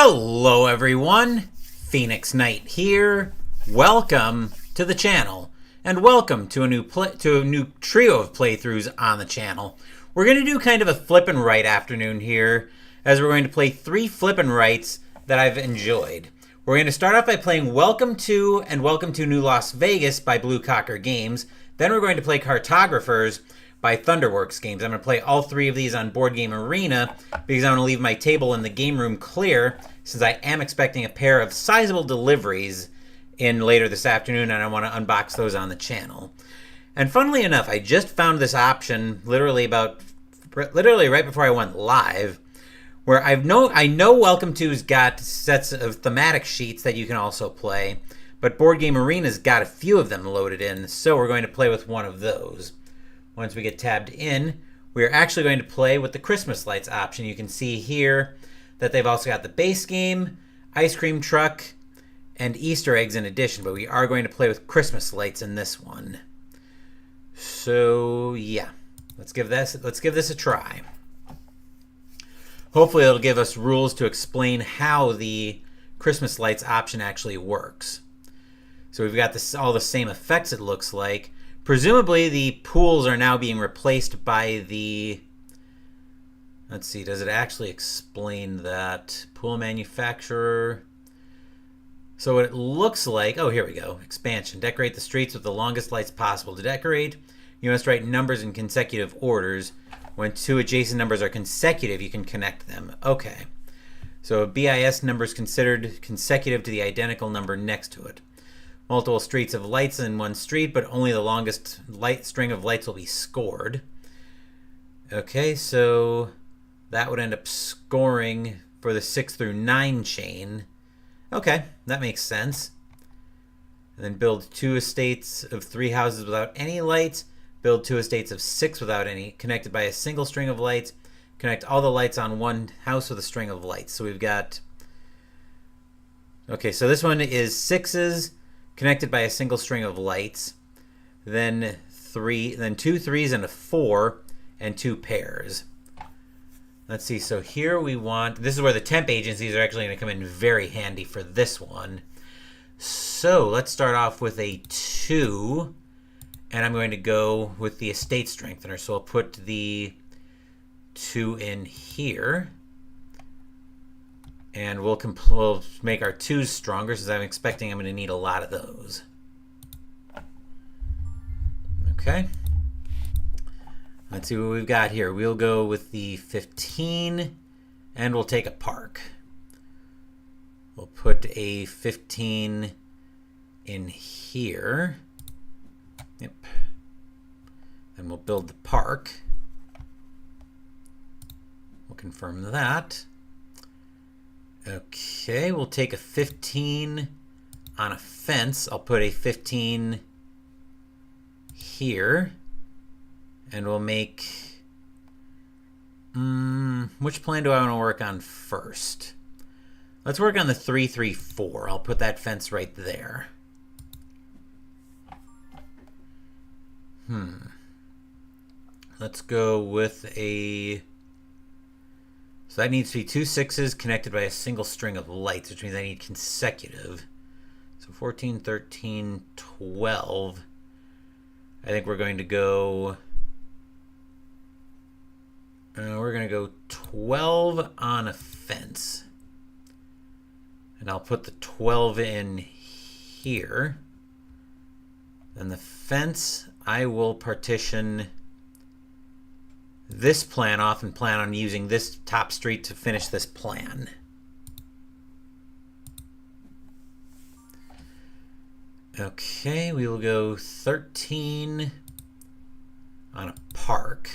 Hello everyone, Phoenix Knight here. Welcome to the channel, and welcome to a new trio of playthroughs on the channel. We're going to do kind of a flip and right afternoon here, as we're going to play 3 flip and rights that I've enjoyed. We're going to start off by playing Welcome to and Welcome to New Las Vegas by Cartographers Games. Then we're going to play Cartographers by Thunderworks Games. I'm going to play all 3 of these on Board Game Arena because I want to leave my table in the game room clear, since I am expecting a pair of sizable deliveries in later this afternoon, and I want to unbox those on the channel. And funnily enough, I just found this option literally right before I went live, where I know Welcome To's got sets of thematic sheets that you can also play, but Board Game Arena's got a few of them loaded in, so we're going to play with one of those. Once we get tabbed in, we're actually going to play with the Christmas lights option. You can see here that they've also got the base game, ice cream truck, and Easter eggs in addition, but we are going to play with Christmas lights in this one. So yeah, let's give this a try. Hopefully it'll give us rules to explain how the Christmas lights option actually works. So we've got all the same effects, it looks like. Presumably the pools are now being replaced by the, let's see, does it actually explain that? Pool manufacturer. So what it looks like, oh, here we go. Expansion. Decorate the streets with the longest lights possible. To decorate, you must write numbers in consecutive orders. When 2 adjacent numbers are consecutive, you can connect them. Okay. So a BIS number is considered consecutive to the identical number next to it. Multiple streets of lights in one street, but only the longest string of lights will be scored. Okay, so that would end up scoring for the 6 through 9 chain. Okay, that makes sense. And then build 2 estates of 3 houses without any lights. Build 2 estates of 6 without any, connected by a single string of lights. Connect all the lights on one house with a string of lights. So we've got, okay, so this one is 6s. Connected by a single string of lights, then 2 3s and a 4, and 2 pairs. Let's see, so here we want, this is where the temp agencies are actually going to come in very handy for this one. So let's start off with a 2, and I'm going to go with the estate strengthener. So I'll put the 2 in here. And we'll make our 2s stronger, since I'm expecting I'm going to need a lot of those. Okay. Let's see what we've got here. We'll go with the 15, and we'll take a park. We'll put a 15 in here. Yep. And we'll build the park. We'll confirm that. Okay, we'll take a 15 on a fence. I'll put a 15 here. And we'll make, which plan do I want to work on first? Let's work on the 3 3 4. I'll put that fence right there. Let's go with a, so that needs to be 2 6s connected by a single string of lights, which means I need consecutive. So 14, 13, 12. I think we're going to go, 12 on a fence. And I'll put the 12 in here. Then the fence, I will partition this plan off and plan on using this top street to finish this plan. Okay, we will go 13 on a park.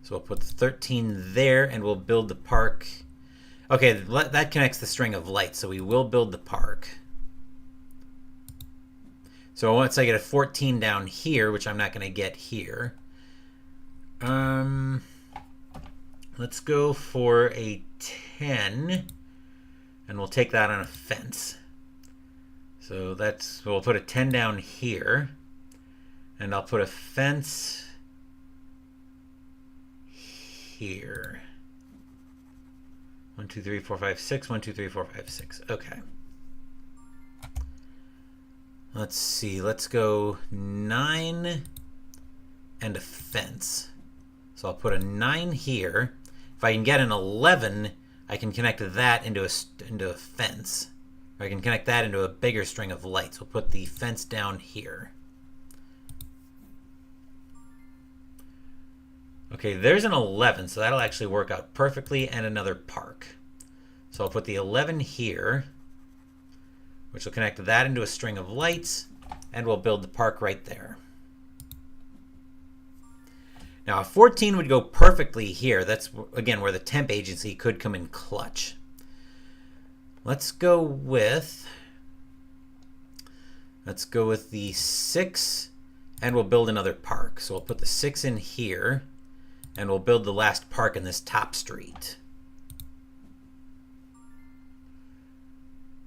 So we'll put the 13 there, and we'll build the park. Okay, that connects the string of lights, so we will build the park. So once I get a 14 down here, which I'm not going to get here, let's go for a 10, and we'll take that on a fence. So we'll put a 10 down here, and I'll put a fence here. 1, 2, 3, 4, 5, 6. 1, 2, 3, 4, 5, 6. Okay. Let's see. Let's go 9 and a fence. So I'll put a 9 here. If I can get an 11, I can connect that into a fence. Or I can connect that into a bigger string of lights. We'll put the fence down here. Okay, there's an 11, so that'll actually work out perfectly, and another park. So I'll put the 11 here, which will connect that into a string of lights, and we'll build the park right there. Now, a 14 would go perfectly here. That's, again, where the temp agency could come in clutch. Let's go with the 6, and we'll build another park. So we'll put the 6 in here, and we'll build the last park in this top street.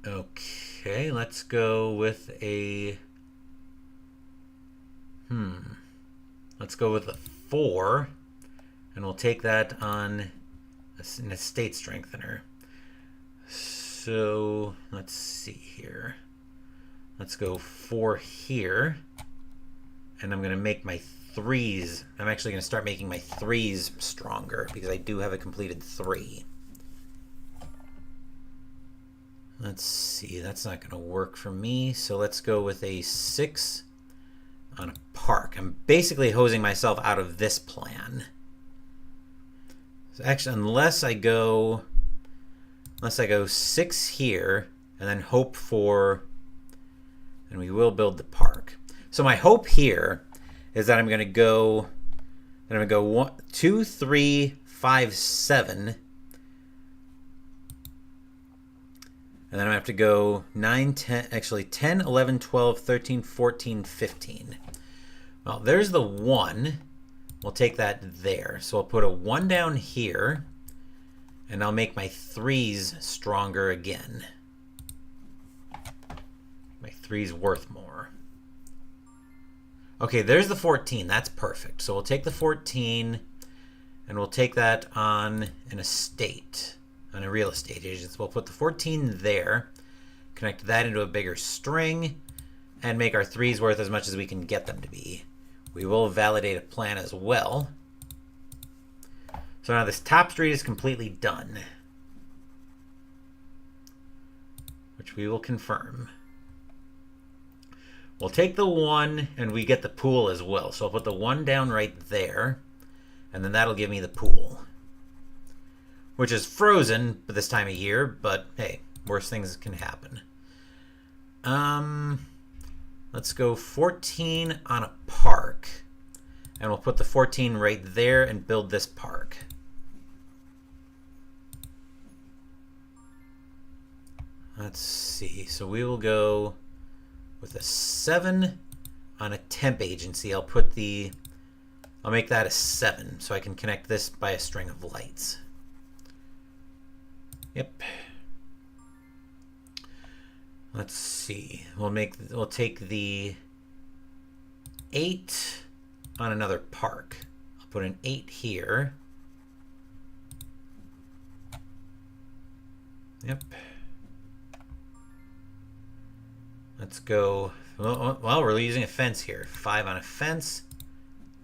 Okay, let's go with a... Let's go with a 4, and we'll take that on an estate strengthener. So, let's see here. Let's go 4 here, and I'm going to make my 3s. I'm actually going to start making my 3s stronger because I do have a completed 3. Let's see, that's not going to work for me. So let's go with a 6 on a park. I'm basically hosing myself out of this plan. So actually, unless I go 6 here and then hope for, and we will build the park. So my hope here is that I'm going to go 1, 2, 3, 5, 7, and then I'm going to have to go 9, 10, actually 10, 11, 12, 13, 14, 15. Well, there's the 1. We'll take that there. So I'll put a 1 down here, and I'll make my 3s stronger again. My 3's worth more. Okay, there's the 14. That's perfect. So we'll take the 14, and we'll take that on an estate, on a real estate agent. So we'll put the 14 there, connect that into a bigger string, and make our 3's worth as much as we can get them to be. We will validate a plan as well. So now this top street is completely done, which we will confirm. We'll take the 1, and we get the pool as well. So I'll put the 1 down right there, and then that'll give me the pool, which is frozen for this time of year, but hey, worse things can happen. Let's go 14 on a park, and we'll put the 14 right there and build this park. Let's see, so we will go with a 7 on a temp agency. I'll make that a 7 so I can connect this by a string of lights. Yep. Let's see. We'll take the 8 on another park. I'll put an 8 here. Yep. Let's go. Well, we're using a fence here. 5 on a fence.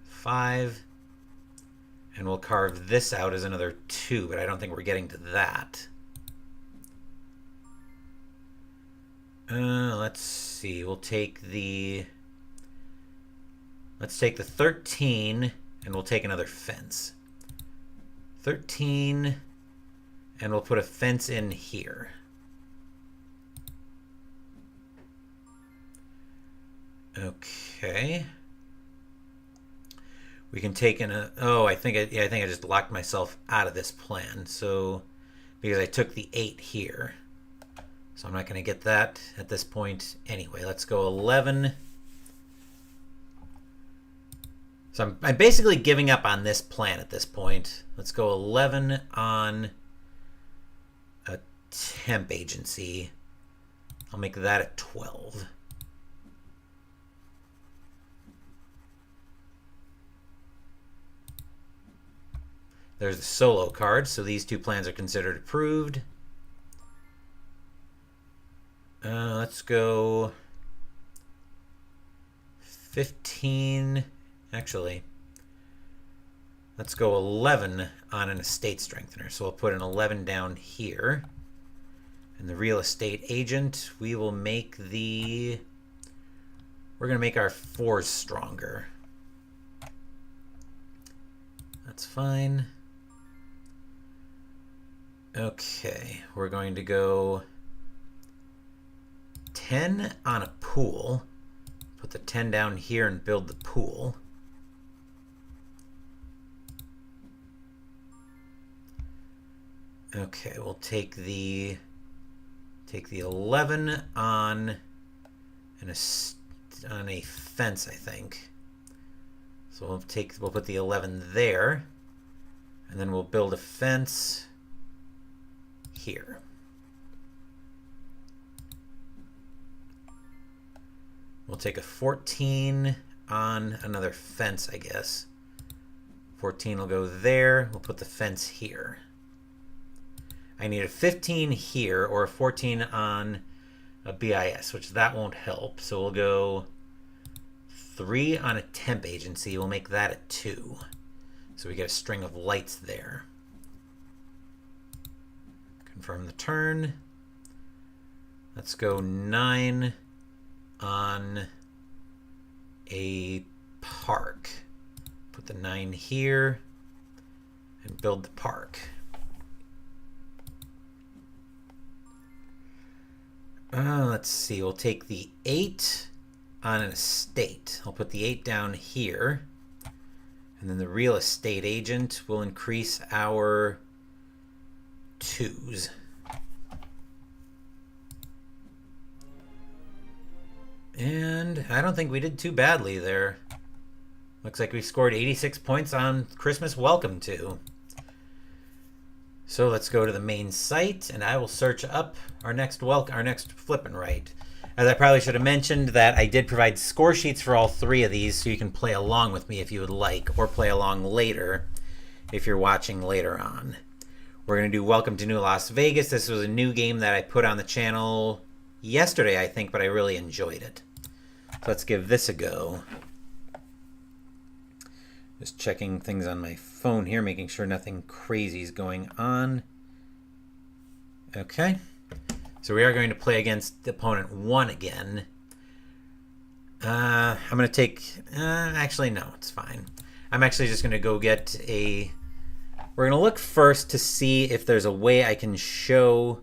5. And we'll carve this out as another 2, but I don't think we're getting to that. Let's see. Let's take the 13, and we'll take another fence. 13, and we'll put a fence in here. Okay. We can take in a. Oh, I think I just locked myself out of this plan. So, because I took the 8 here. So I'm not going to get that at this point anyway. Let's go 11. So I'm basically giving up on this plan at this point. Let's go 11 on a temp agency. I'll make that a 12. There's the solo card, so these two plans are considered approved. Let's go 15. Actually, let's go 11 on an estate strengthener. So we'll put an 11 down here. And the real estate agent, we will make the... We're going to make our 4s stronger. That's fine. Okay, we're going to go 10 on a pool. Put the 10 down here and build the pool. Okay, we'll take the 11 on a fence, I think. So we'll put the 11 there, and then we'll build a fence here. We'll take a 14 on another fence, I guess. 14 will go there. We'll put the fence here. I need a 15 here or a 14 on a BIS, which that won't help. So we'll go 3 on a temp agency. We'll make that a 2. So we get a string of lights there. Confirm the turn. Let's go 9 on a park. Put the 9 here and build the park. Let's see, we'll take the 8 on an estate. I'll put the 8 down here. And then the real estate agent will increase our 2s. And I don't think we did too badly there. Looks like we scored 86 points on Christmas Welcome To. So let's go to the main site, and I will search up our next flip and write. As I probably should have mentioned, that I did provide score sheets for all 3 of these, so you can play along with me if you would like, or play along later if you're watching later on. We're going to do Welcome to New Las Vegas. This was a new game that I put on the channel yesterday, I think, but I really enjoyed it. So let's give this a go. Just checking things on my phone here, making sure nothing crazy is going on. Okay. So we are going to play against opponent 1 again. I'm going to take... actually, no, it's fine. I'm actually just going to go get a... We're going to look first to see if there's a way I can show...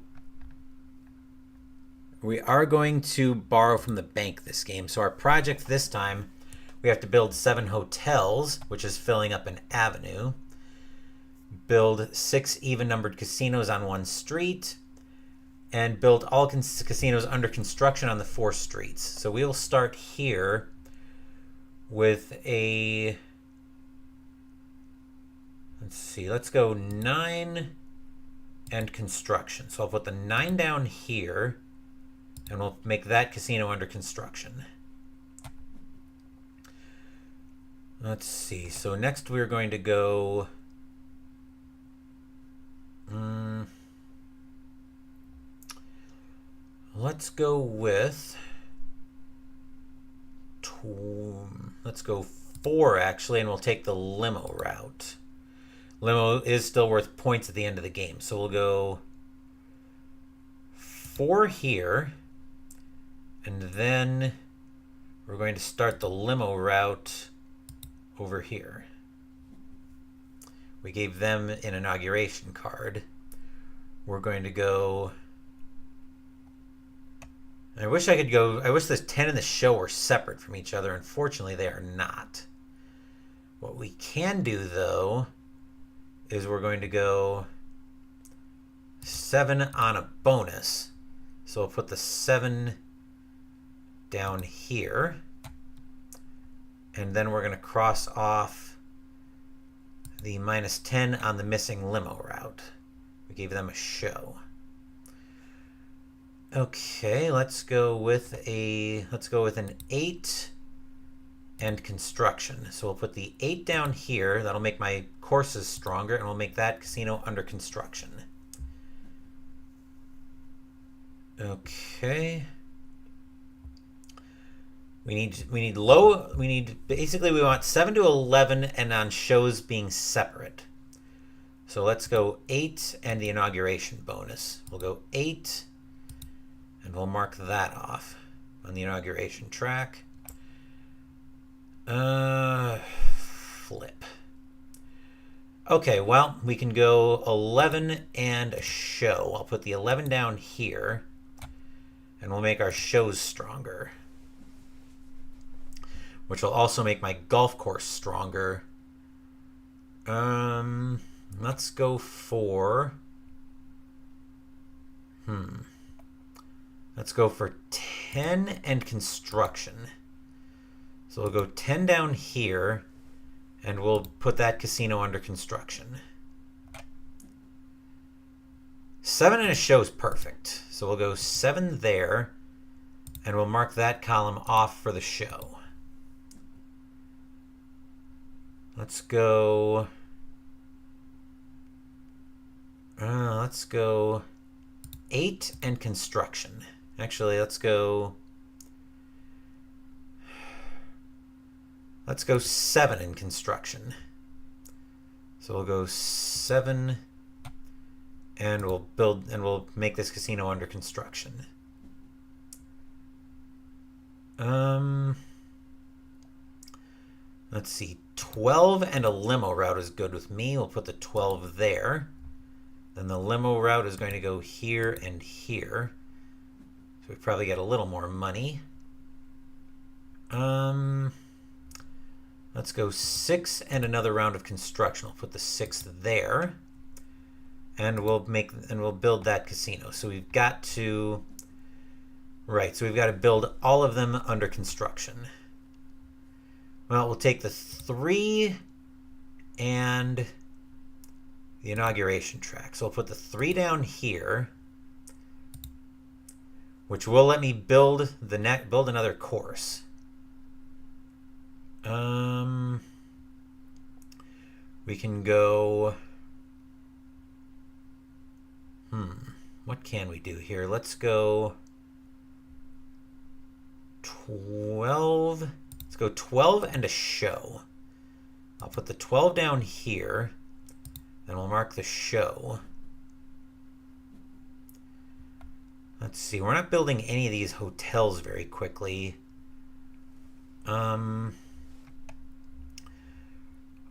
We are going to borrow from the bank this game. So our project this time, we have to build 7 hotels, which is filling up an avenue. Build 6 even-numbered casinos on 1 street. And build all casinos under construction on the 4 streets. So we'll start here with a... Let's see, let's go 9 and construction. So I'll put the 9 down here, and we'll make that casino under construction. Let's see, so next we're going to go... let's go with... Let's go 4, actually, and we'll take the limo route. Limo is still worth points at the end of the game, so we'll go 4 here, and then we're going to start the limo route over here. We gave them an inauguration card. We're going to go... I wish I could go... I wish the 10 and the show were separate from each other. Unfortunately, they are not. What we can do, though, is we're going to go 7 on a bonus. So we'll put the 7 down here. And then we're going to cross off the -10 on the missing limo route. We gave them a show. Okay, let's go with an 8 and construction. So we'll put the 8 down here. That'll make my courses stronger, and we'll make that casino under construction. Okay. Basically we want 7 to 11 and on shows being separate. So let's go 8 and the inauguration bonus. We'll go 8 and we'll mark that off on the inauguration track. Flip. Okay, well, we can go 11 and a show. I'll put the 11 down here and we'll make our shows stronger, which will also make my golf course stronger. Let's go for... Let's go for 10 and construction. So we'll go 10 down here, and we'll put that casino under construction. 7 and a show is perfect. So we'll go 7 there, and we'll mark that column off for the show. Let's go 8 and construction. Actually, let's go 7 in construction. So we'll go 7 and we'll make this casino under construction. Let's see, 12 and a limo route is good with me. We'll put the 12 there. Then the limo route is going to go here and here. So we probably get a little more money. Let's go 6 and another round of construction. We'll put the 6 there. And we'll build that casino. So we've got to build all of them under construction. Well, we'll take the 3 and the inauguration track. So we'll put the 3 down here, which will let me build another course. We can go... What can we do here? Let's go 12. Let's go 12 and a show. I'll put the 12 down here, and we'll mark the show. Let's see, we're not building any of these hotels very quickly.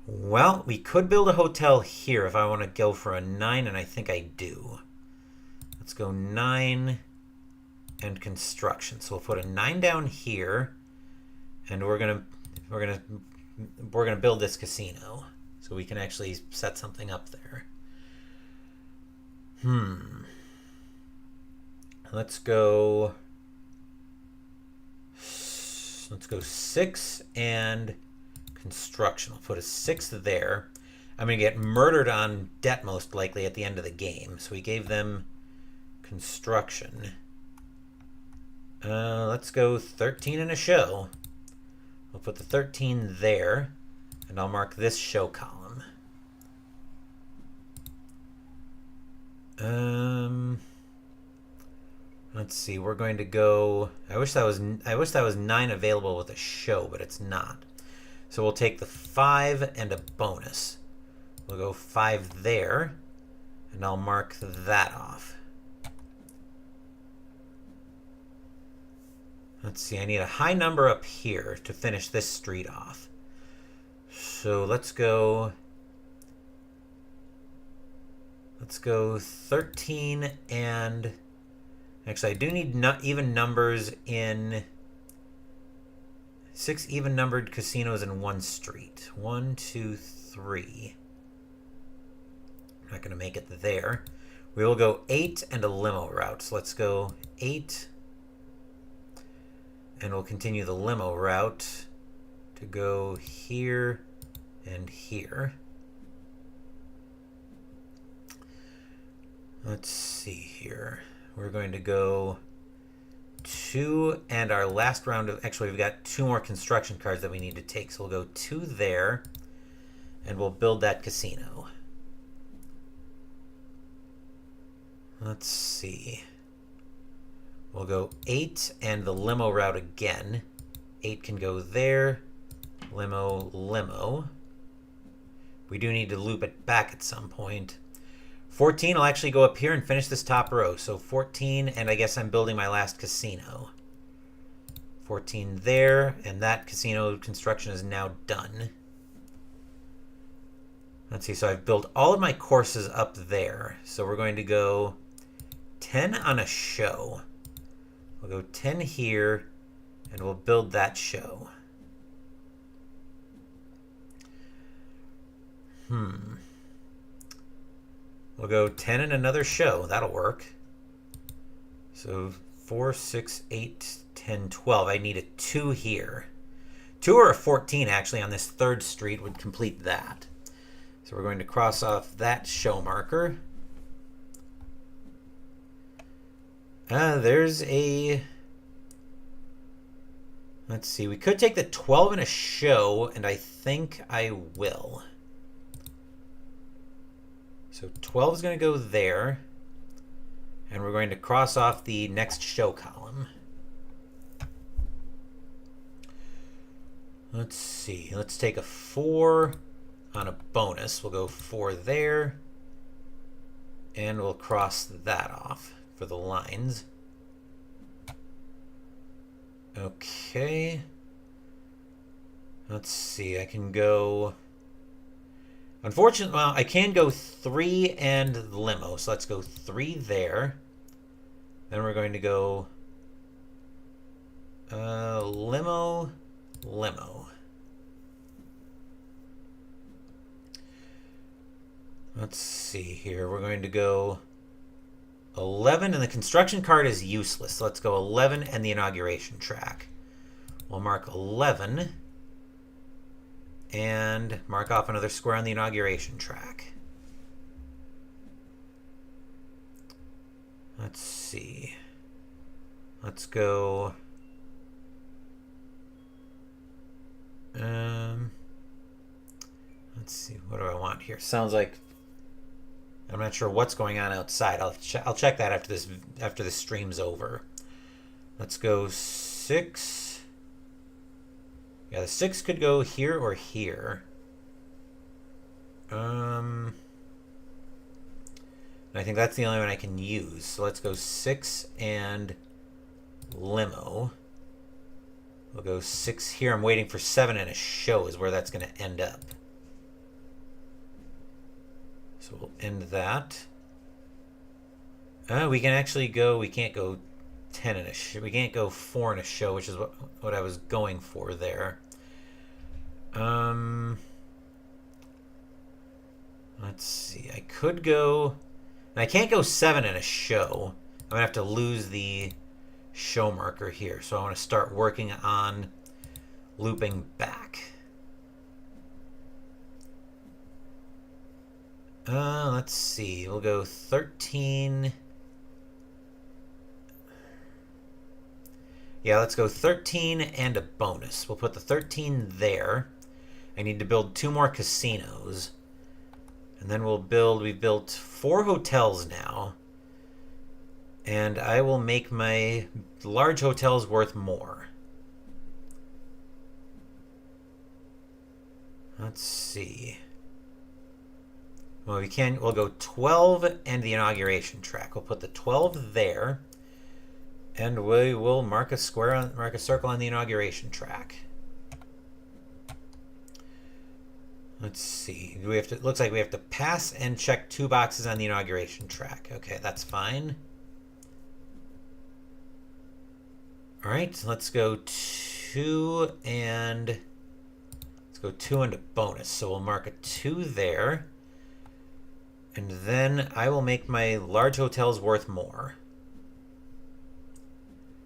Well, we could build a hotel here if I want to go for a 9, and I think I do. Let's go 9 and construction. So we'll put a 9 down here, and we're gonna build this casino so we can actually set something up there. Let's go 6 and construction. I'll put a 6 there. I'm going to get murdered on debt most likely at the end of the game. So we gave them construction. Let's go 13 and a show. I'll put the 13 there, and I'll mark this show column. Let's see. We're going to go. I wish that was 9 available with a show, but it's not. So we'll take the 5 and a bonus. We'll go 5 there, and I'll mark that off. Let's see, I need a high number up here to finish this street off. So let's go 13 and... Actually, I do need even numbers in 6 even-numbered casinos in one street. 1, 2, 3. I'm not going to make it there. We will go 8 and a limo route. So let's go 8. And we'll continue the limo route to go here and here. Let's see here. We're going to go 2 and our last round of... Actually, we've got 2 more construction cards that we need to take. So we'll go 2 there, and we'll build that casino. Let's see. We'll go 8 and the limo route again. 8 can go there. Limo, limo. We do need to loop it back at some point. 14 will actually go up here and finish this top row. So 14, and I guess I'm building my last casino. 14 there, and that casino construction is now done. Let's see, so I've built all of my courses up there. So we're going to go 10 on a show. We'll go 10 here, and we'll build that show. We'll go 10 in another show. That'll work. So 4, 6, 8, 10, 12. I need a 2 here. 2 or a 14, actually, on this 3rd street would complete that. So we're going to cross off that show marker. There's a... Let's see. We could take the 12 in a show, and I think I will. So 12 is going to go there, and we're going to cross off the next show column. Let's see. Let's take a 4 on a bonus. We'll go 4 there, and we'll cross that off for the lines. Okay. Let's see. I can go... Unfortunately, well, I can go 3 and limo. So let's go 3 there. Then we're going to go limo, limo. Let's see here. We're going to go 11, and the construction card is useless. So let's go 11 and the inauguration track. We'll mark 11. And mark off another square on the inauguration track. Let's see. Let's go... let's see. What do I want here? Sounds like... I'm not sure what's going on outside. I'll check that after this stream's over. Let's go 6... Yeah, the 6 could go here or here. And I think that's the only one I can use. So let's go 6 and limo. We'll go 6 here. I'm waiting for 7 and a show is where that's going to end up. So we'll end that. We can actually go... We can't go 10 in a show. We can't go 4 in a show, which is what I was going for there. Let's see. I could go... And I can't go 7 in a show. I'm going to have to lose the show marker here. So I want to start working on looping back. Let's see. We'll go 13... Yeah, let's go 13 and a bonus. We'll put the 13 there. I need to build 2 more casinos. And then we'll build... We've built 4 hotels now. And I will make my large hotels worth more. Let's see. Well, we'll go 12 and the inauguration track. We'll put the 12 there. And we will mark a circle on the inauguration track. Let's see. It looks like we have to pass and check 2 boxes on the inauguration track. Okay, that's fine. All right, let's go 2 and a bonus. So we'll mark a 2 there. And then I will make my large hotels worth more.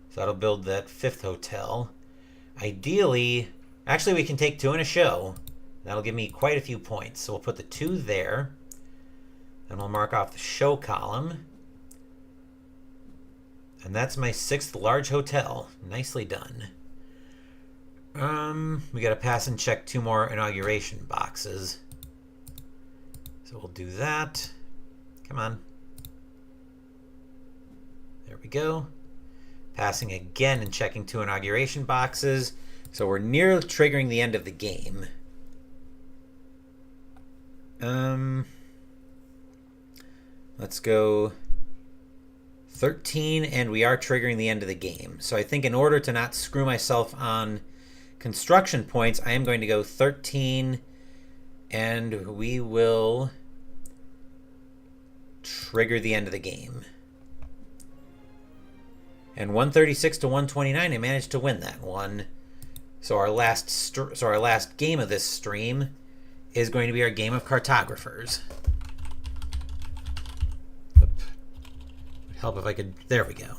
So that'll build that 5th hotel. Ideally, actually we can take 2 in a show. That'll give me quite a few points. So we'll put the 2 there. Then we'll mark off the show column. And that's my 6th large hotel. Nicely done. We gotta pass and check 2 more inauguration boxes. So we'll do that. Come on. There we go. Passing again and checking 2 inauguration boxes. So we're near triggering the end of the game. Let's go 13, and we are triggering the end of the game. So I think in order to not screw myself on construction points, I am going to go 13, and we will trigger the end of the game. And 136 to 129, I managed to win that one. So our last game of this stream is going to be our game of Cartographers. Would help if I could. There we go.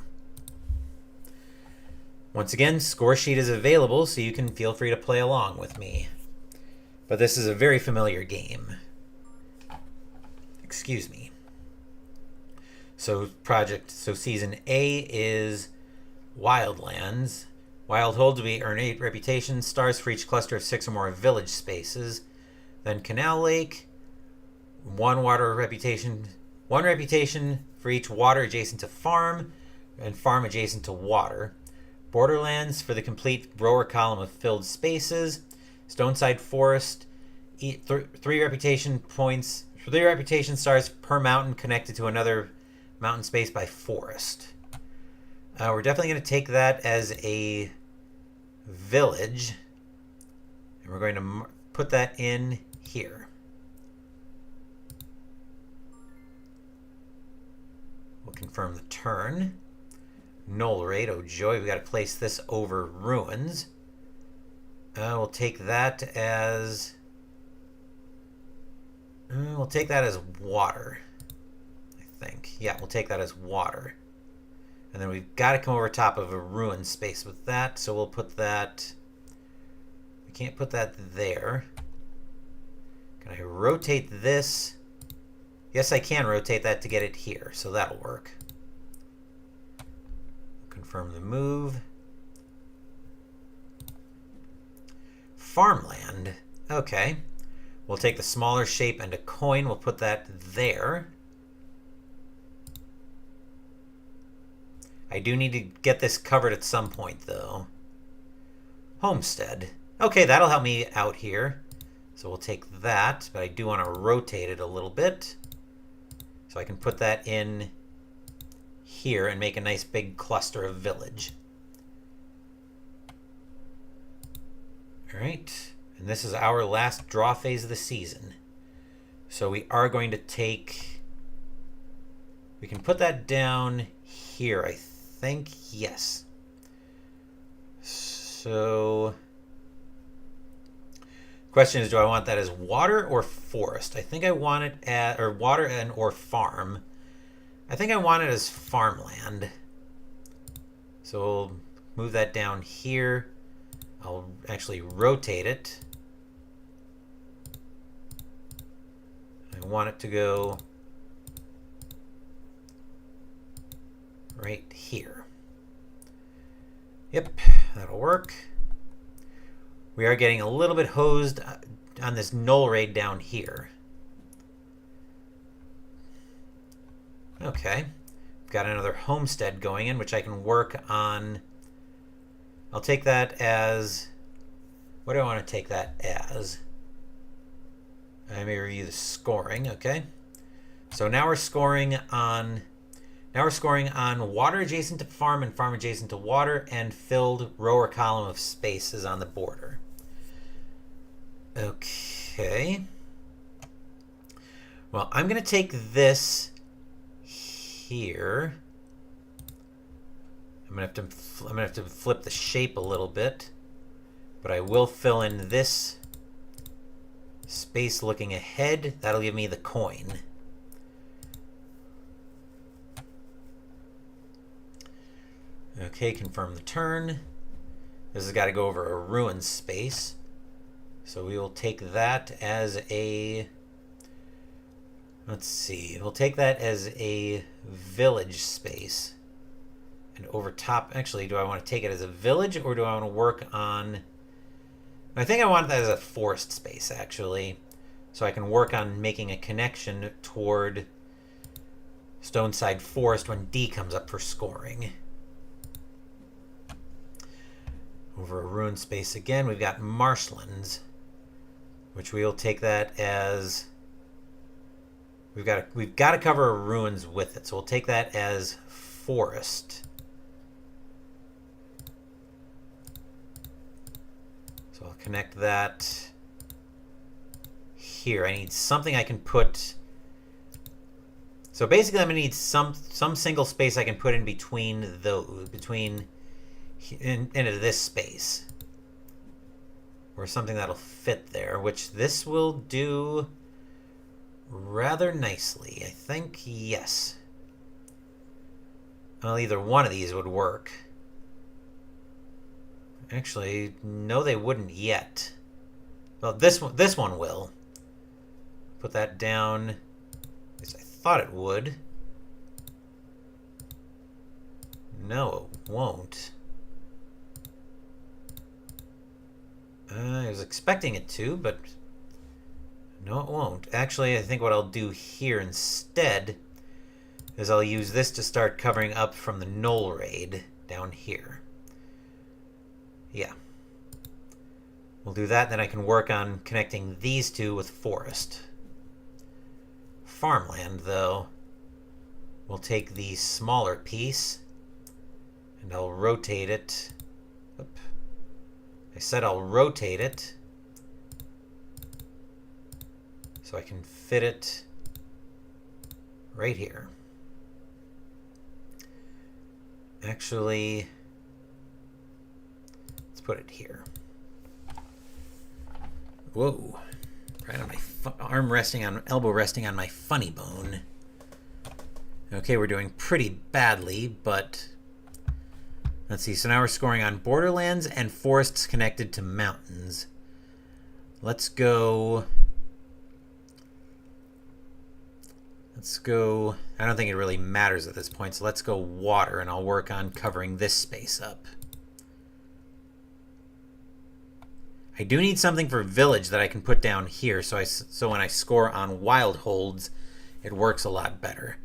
Once again, score sheet is available, so you can feel free to play along with me. But this is a very familiar game. Excuse me. So season A is Wildlands. Wild Hold we earn 8 reputation stars for each cluster of 6 or more village spaces. Then Canal Lake, 1 reputation for each water adjacent to farm, and farm adjacent to water. Borderlands for the complete row or column of filled spaces. Stoneside Forest, 3 reputation points, 3 reputation stars per mountain connected to another mountain space by forest. We're definitely going to take that as a village, and we're going to put that in here. We'll confirm the turn. Null rate, oh joy, we got to place this over ruins. We'll take that as water, I think. Yeah, we'll take that as water. And then we've got to come over top of a ruin space with that, so we'll put that. We can't put that there. Can I rotate this? Yes, I can rotate that to get it here, so that'll work. Confirm the move. Farmland. Okay. We'll take the smaller shape and a coin. We'll put that there. I do need to get this covered at some point, though. Homestead. Okay, that'll help me out here. So we'll take that, but I do want to rotate it a little bit. So I can put that in here and make a nice big cluster of village. All right, and this is our last draw phase of the season. So we are going to take, we can put that down here, I think, yes. So, question is, do I want that as water or forest? I think I want it at, or water and or farm. I think I want it as farmland. So we'll move that down here. I'll actually rotate it. I want it to go right here. Yep, that'll work. We are getting a little bit hosed on this null raid down here. Okay, got another homestead going in, which I can work on. I'll take that as, what do I want to take that as? I may review the scoring, okay. So now we're scoring on water adjacent to farm and farm adjacent to water and filled row or column of spaces on the border. Okay. Well, I'm going to take this here. I'm gonna have to flip the shape a little bit, but I will fill in this space looking ahead. That'll give me the coin. Okay, confirm the turn. This has got to go over a ruin space, so we will take that as a, let's see, we'll take that as a village space. And over top, actually, do I want to take it as a village or do I want to work on... I think I want that as a forest space, actually. So I can work on making a connection toward Stoneside Forest when D comes up for scoring. Over a ruined space again, we've got marshlands, which we'll take that as... We've got to cover ruins with it, so we'll take that as forest. So I'll connect that here. I need something I can put... So basically I'm going to need some single space I can put in between those, into this space. Or something that'll fit there, which this will do rather nicely. I think, yes. Well, either one of these would work. Actually, no, they wouldn't yet. Well, this one will. Put that down. At least I thought it would. No, it won't. I was expecting it to, but no, it won't. Actually, I think what I'll do here instead is I'll use this to start covering up from the Knoll Raid down here. Yeah. We'll do that, then I can work on connecting these two with forest. Farmland, though, we'll take the smaller piece and I'll rotate it. Oop. I said I'll rotate it so I can fit it right here. Actually, let's put it here. Whoa. Right on my elbow resting on my funny bone. Okay, we're doing pretty badly, but let's see. So now we're scoring on borderlands and forests connected to mountains. Let's go. I don't think it really matters at this point, so let's go water, and I'll work on covering this space up. I do need something for village that I can put down here, so when I score on wild holds, it works a lot better.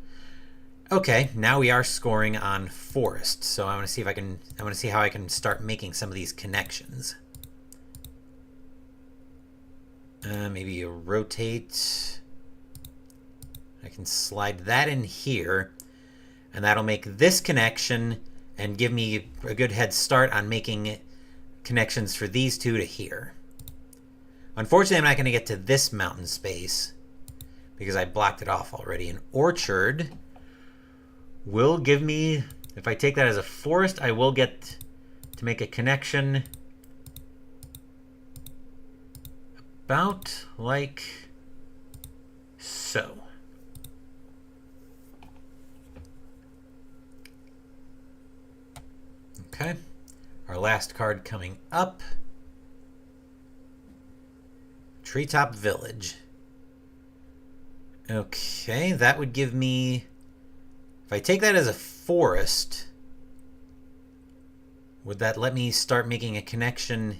Okay, now we are scoring on forest, so I want to see how I can start making some of these connections. Maybe you rotate. I can slide that in here, and that'll make this connection and give me a good head start on making connections for these two to here. Unfortunately, I'm not going to get to this mountain space because I blocked it off already. An orchard will give me, if I take that as a forest, I will get to make a connection about like so. Okay, our last card coming up. Treetop Village. Okay, that would give me... If I take that as a forest, would that let me start making a connection?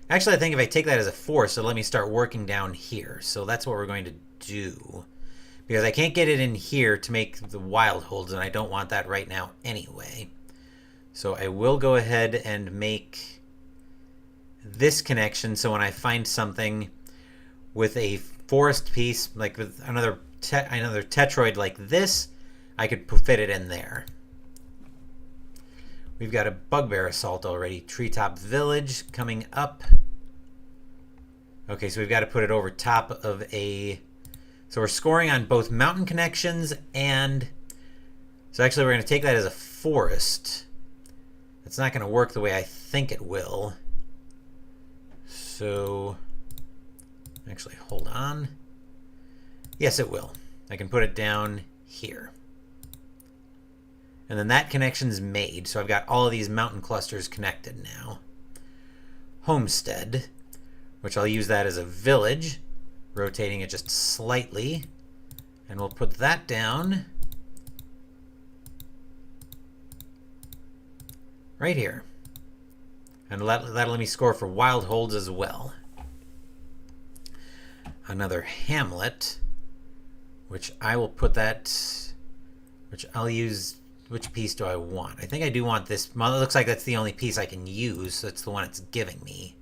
Actually, I think if I take that as a forest, it'll let me start working down here. So that's what we're going to do. Because I can't get it in here to make the wild holds, and I don't want that right now anyway. So I will go ahead and make this connection so when I find something with a forest piece, like with another tetroid like this, I could fit it in there. We've got a Bugbear Assault already. Treetop Village coming up. Okay, so we've got to put it over top of a... So we're scoring on both mountain connections and... So actually we're going to take that as a forest. It's not going to work the way I think it will. So... Actually, hold on. Yes, it will. I can put it down here. And then that connection's made, so I've got all of these mountain clusters connected now. Homestead, which I'll use that as a village, rotating it just slightly. And we'll put that down right here. And that'll let me score for wild holds as well. Another Hamlet, which I will put that, which I'll use. Which piece do I want? I think I do want this. Well, it looks like that's the only piece I can use, so it's the one it's giving me.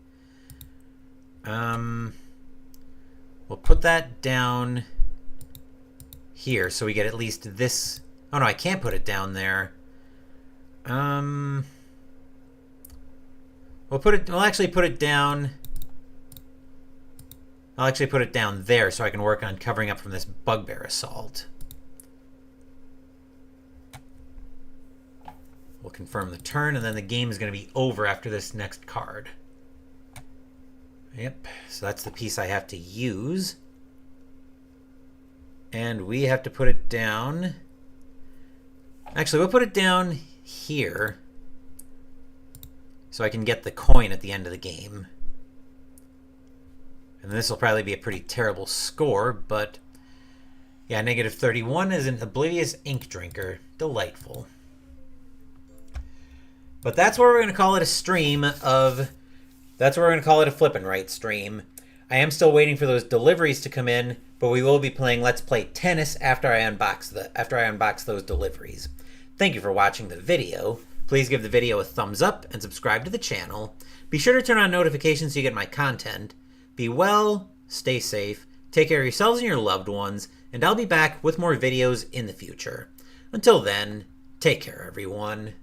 We'll put that down here so we get at least this. Oh no, I can't put it down there. We'll actually put it down. I'll actually put it down there so I can work on covering up from this Bugbear Assault. We'll confirm the turn, and then the game is going to be over after this next card. Yep, so that's the piece I have to use. And we have to put it down. Actually, we'll put it down here so I can get the coin at the end of the game. And this will probably be a pretty terrible score, but yeah, negative 31 is an Oblivious Ink Drinker. Delightful. But that's where we're going to call it a stream of... That's where we're going to call it a Flip and Write stream. I am still waiting for those deliveries to come in, but we will be playing Let's Play Tennis after I unbox those deliveries. Thank you for watching the video. Please give the video a thumbs up and subscribe to the channel. Be sure to turn on notifications so you get my content. Be well, stay safe, take care of yourselves and your loved ones, and I'll be back with more videos in the future. Until then, take care everyone.